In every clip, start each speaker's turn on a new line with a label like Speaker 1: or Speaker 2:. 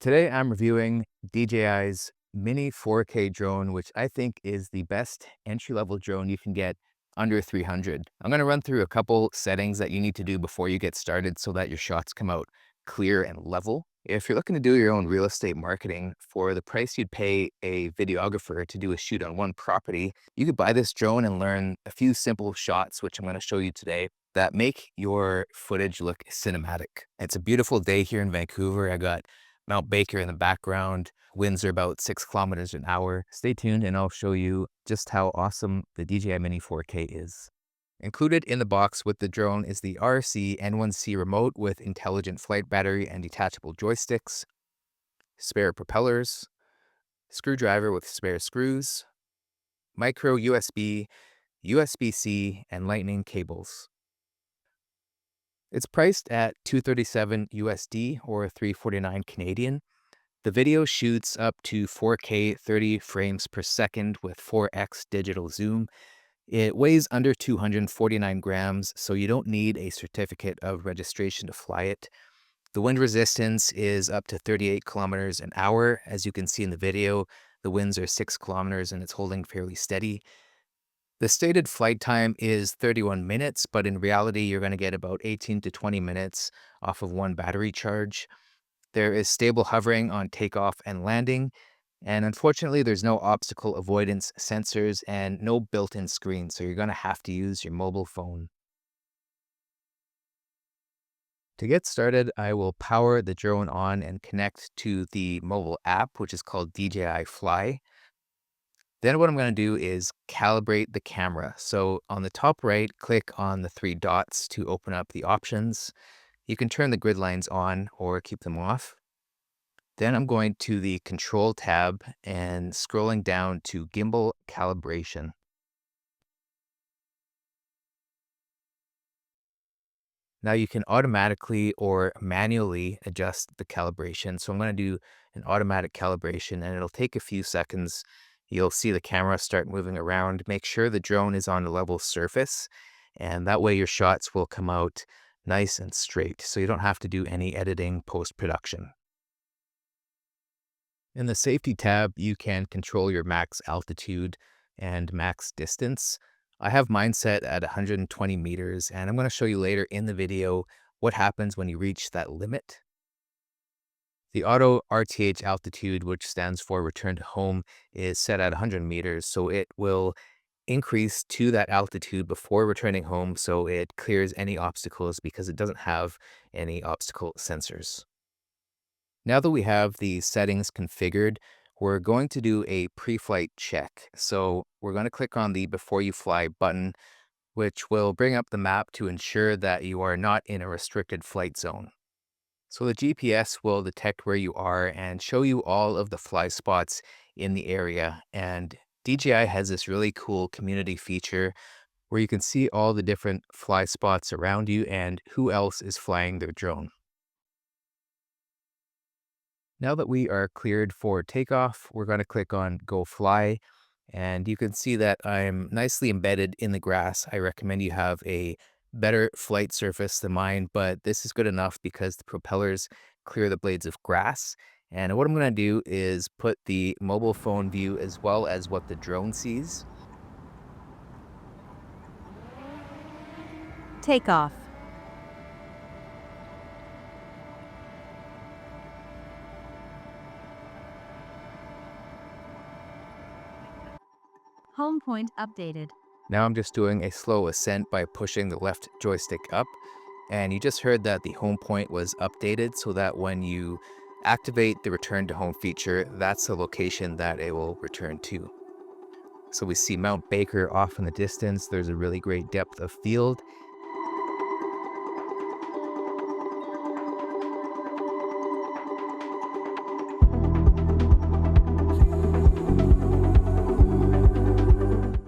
Speaker 1: Today I'm reviewing DJI's Mini 4K drone, which I think is the best entry-level drone you can get under 300. I'm going to run through a couple settings that you need to do before you get started so that your shots come out clear and level. If you're looking to do your own real estate marketing for the price you'd pay a videographer to do a shoot on one property, you could buy this drone and learn a few simple shots, which I'm going to show you today, that make your footage look cinematic. It's a beautiful day here in Vancouver. I got Mount Baker in the background. Winds are about 6 kilometers an hour. Stay tuned and I'll show you just how awesome the DJI Mini 4K is. Included in the box with the drone is the RC N1C remote with intelligent flight battery and detachable joysticks, spare propellers, screwdriver with spare screws, micro USB, USB-C, and lightning cables. It's priced at $237 USD or $349 Canadian. The video shoots up to 4K 30 frames per second with 4x digital zoom. It weighs under 249 grams, so you don't need a certificate of registration to fly it. The wind resistance is up to 38 kilometers an hour. As you can see in the video, the winds are 6 kilometers and it's holding fairly steady. The stated flight time is 31 minutes, but in reality, you're going to get about 18 to 20 minutes off of one battery charge. There is stable hovering on takeoff and landing, and unfortunately, there's no obstacle avoidance sensors and no built-in screen, so you're going to have to use your mobile phone. To get started, I will power the drone on and connect to the mobile app, which is called DJI Fly. Then what I'm going to do is calibrate the camera. So on the top right, click on the 3 dots to open up the options. You can turn the grid lines on or keep them off. Then I'm going to the Control tab and scrolling down to Gimbal Calibration. Now you can automatically or manually adjust the calibration. So I'm going to do an automatic calibration and it'll take a few seconds. You'll see the camera start moving around. Make sure the drone is on a level surface, and that way your shots will come out nice and straight, so you don't have to do any editing post-production. In the Safety tab, you can control your max altitude and max distance. I have mine set at 120 meters, and I'm going to show you later in the video what happens when you reach that limit. The auto RTH altitude, which stands for return to home, is set at 100 meters, so it will increase to that altitude before returning home so it clears any obstacles because it doesn't have any obstacle sensors. Now that we have the settings configured, we're going to do a pre-flight check. So we're going to click on the Before You Fly button, which will bring up the map to ensure that you are not in a restricted flight zone. So the GPS will detect where you are and show you all of the fly spots in the area. And DJI has this really cool community feature where you can see all the different fly spots around you and who else is flying their drone. Now that we are cleared for takeoff, we're going to click on Go Fly. And you can see that I'm nicely embedded in the grass. I recommend you have a better flight surface than mine, but this is good enough because the propellers clear the blades of grass. And what I'm going to do is put the mobile phone view as well as what the drone sees.
Speaker 2: Takeoff. Home point updated.
Speaker 1: Now I'm just doing a slow ascent by pushing the left joystick up. And you just heard that the home point was updated so that when you activate the return to home feature, that's the location that it will return to. So we see Mount Baker off in the distance. There's a really great depth of field.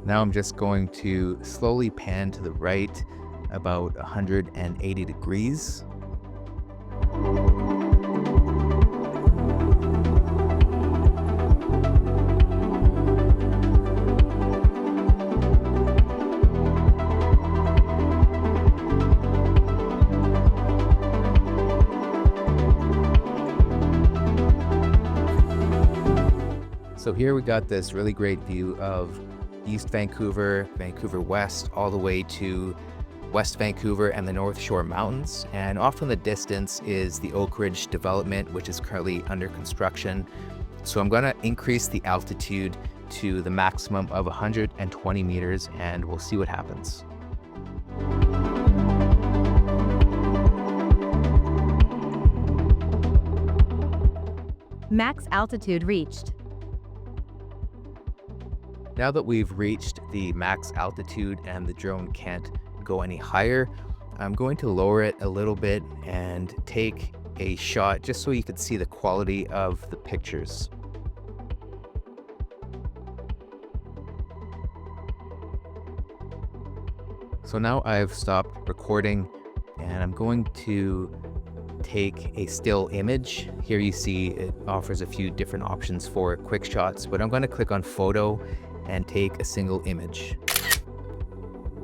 Speaker 1: Now I'm just going to slowly pan to the right about 180 degrees. So here we got this really great view of East Vancouver, Vancouver West, all the way to West Vancouver and the North Shore Mountains. And off in the distance is the Oakridge development, which is currently under construction. So I'm gonna increase the altitude to the maximum of 120 meters and we'll see what happens.
Speaker 2: Max altitude reached.
Speaker 1: Now that we've reached the max altitude and the drone can't go any higher, I'm going to lower it a little bit and take a shot just so you can see the quality of the pictures. So now I've stopped recording and I'm going to take a still image. Here you see it offers a few different options for quick shots, but I'm going to click on photo and take a single image.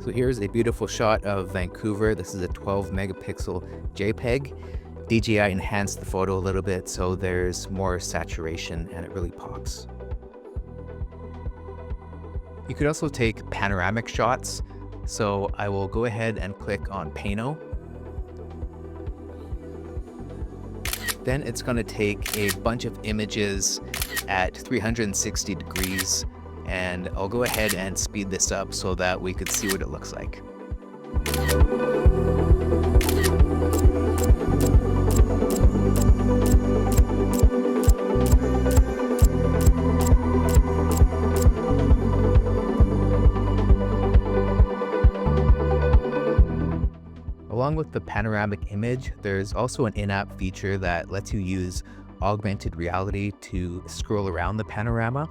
Speaker 1: So here's a beautiful shot of Vancouver. This is a 12 megapixel JPEG. DJI enhanced the photo a little bit so there's more saturation and it really pops. You could also take panoramic shots. So I will go ahead and click on Pano. Then it's going to take a bunch of images at 360 degrees, and I'll go ahead and speed this up so that we could see what it looks like. Along with the panoramic image, there's also an in-app feature that lets you use augmented reality to scroll around the panorama.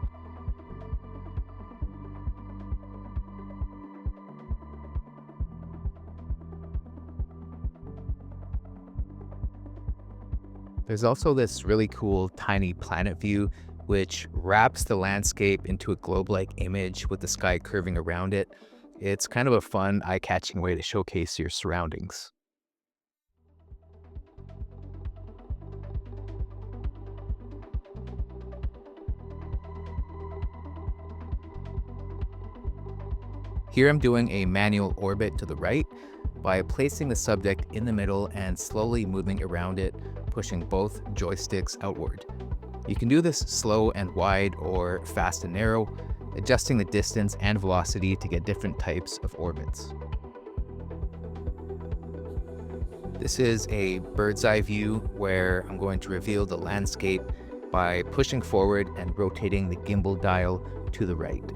Speaker 1: There's also this really cool tiny planet view, which wraps the landscape into a globe-like image with the sky curving around it. It's kind of a fun, eye-catching way to showcase your surroundings. Here I'm doing a manual orbit to the right by placing the subject in the middle and slowly moving around it, pushing both joysticks outward. You can do this slow and wide or fast and narrow, adjusting the distance and velocity to get different types of orbits. This is a bird's eye view where I'm going to reveal the landscape by pushing forward and rotating the gimbal dial to the right.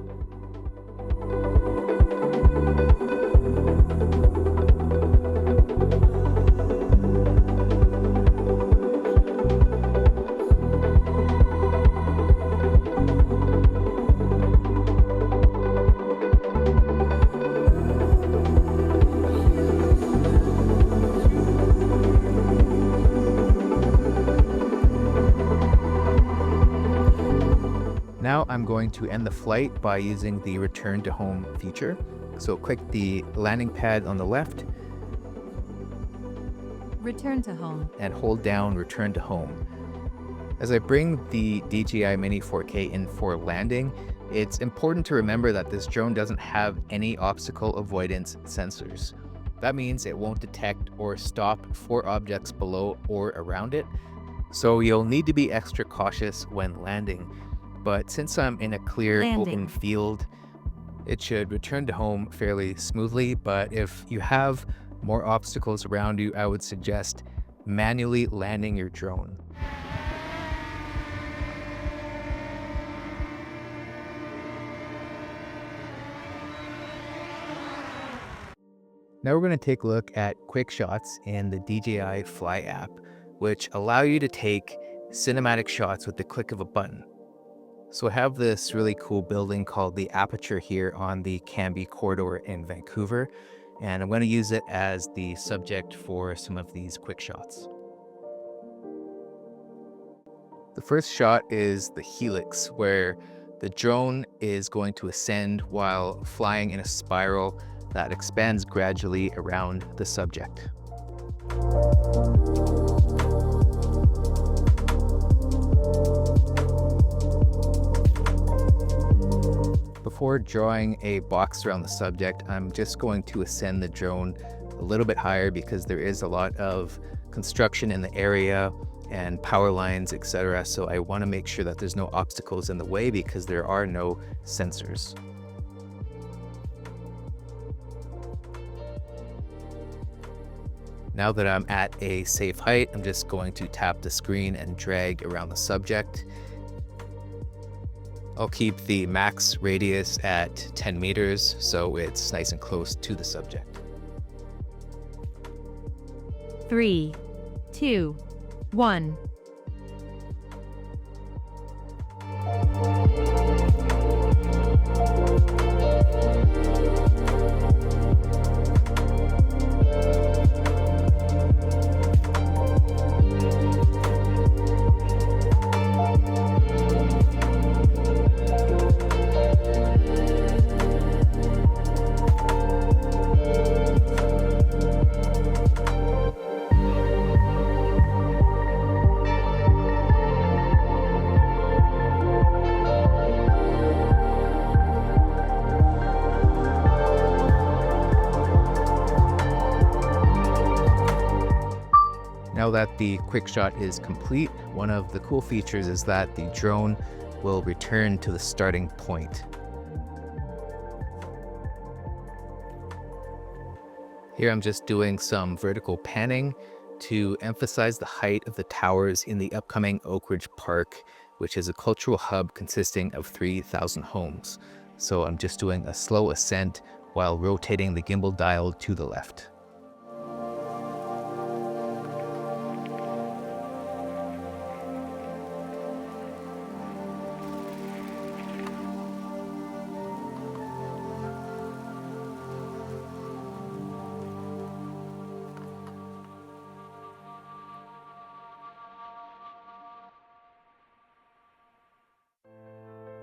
Speaker 1: Now I'm going to end the flight by using the return to home feature. So click the landing pad on the left.
Speaker 2: Return to home.
Speaker 1: And hold down return to home. As I bring the DJI Mini 4K in for landing, it's important to remember that this drone doesn't have any obstacle avoidance sensors. That means it won't detect or stop for objects below or around it. So you'll need to be extra cautious when landing. But since I'm in a clear open field, it should return to home fairly smoothly. But if you have more obstacles around you, I would suggest manually landing your drone. Now we're going to take a look at quick shots in the DJI Fly app, which allow you to take cinematic shots with the click of a button. So I have this really cool building called the Aperture here on the Cambie Corridor in Vancouver, and I'm going to use it as the subject for some of these quick shots. The first shot is the Helix, where the drone is going to ascend while flying in a spiral that expands gradually around the subject. before drawing a box around the subject, I'm just going to ascend the drone a little bit higher because there is a lot of construction in the area and power lines, etc. So I want to make sure that there's no obstacles in the way because there are no sensors. Now that I'm at a safe height, I'm just going to tap the screen and drag around the subject. I'll keep the max radius at 10 meters, so it's nice and close to the subject.
Speaker 2: 3, 2, 1.
Speaker 1: Now that the QuickShot is complete, one of the cool features is that the drone will return to the starting point. Here I'm just doing some vertical panning to emphasize the height of the towers in the upcoming Oakridge Park, which is a cultural hub consisting of 3,000 homes. So I'm just doing a slow ascent while rotating the gimbal dial to the left.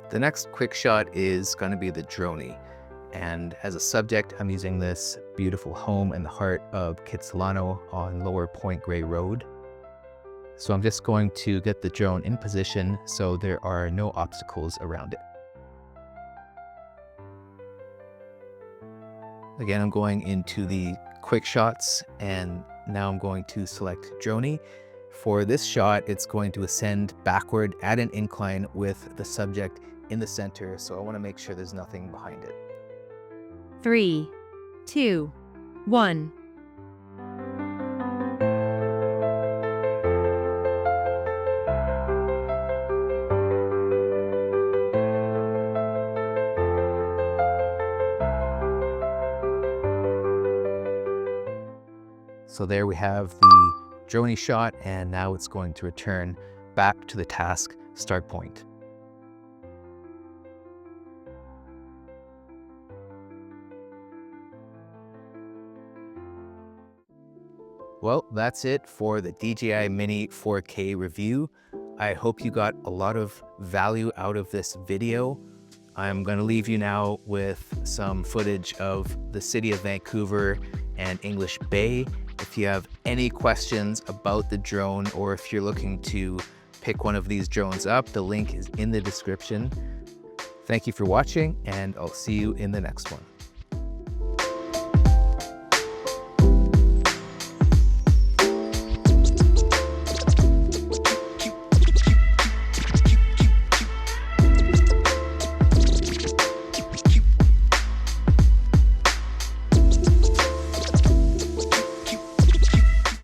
Speaker 1: The next quick shot is going to be the Dronie. And as a subject, I'm using this beautiful home in the heart of Kitsilano on Lower Point Grey Road. So I'm just going to get the drone in position so there are no obstacles around it. Again, I'm going into the quick shots and now I'm going to select Dronie. For this shot, it's going to ascend backward at an incline with the subject in the center, so I want to make sure there's nothing behind it.
Speaker 2: 3, 2, 1.
Speaker 1: So there we have the Dronie shot, and now it's going to return back to the task start point. Well, that's it for the DJI Mini 4K review. I hope you got a lot of value out of this video. I'm going to leave you now with some footage of the city of Vancouver and English Bay. If you have any questions about the drone or if you're looking to pick one of these drones up, the link is in the description. Thank you for watching, and I'll see you in the next one.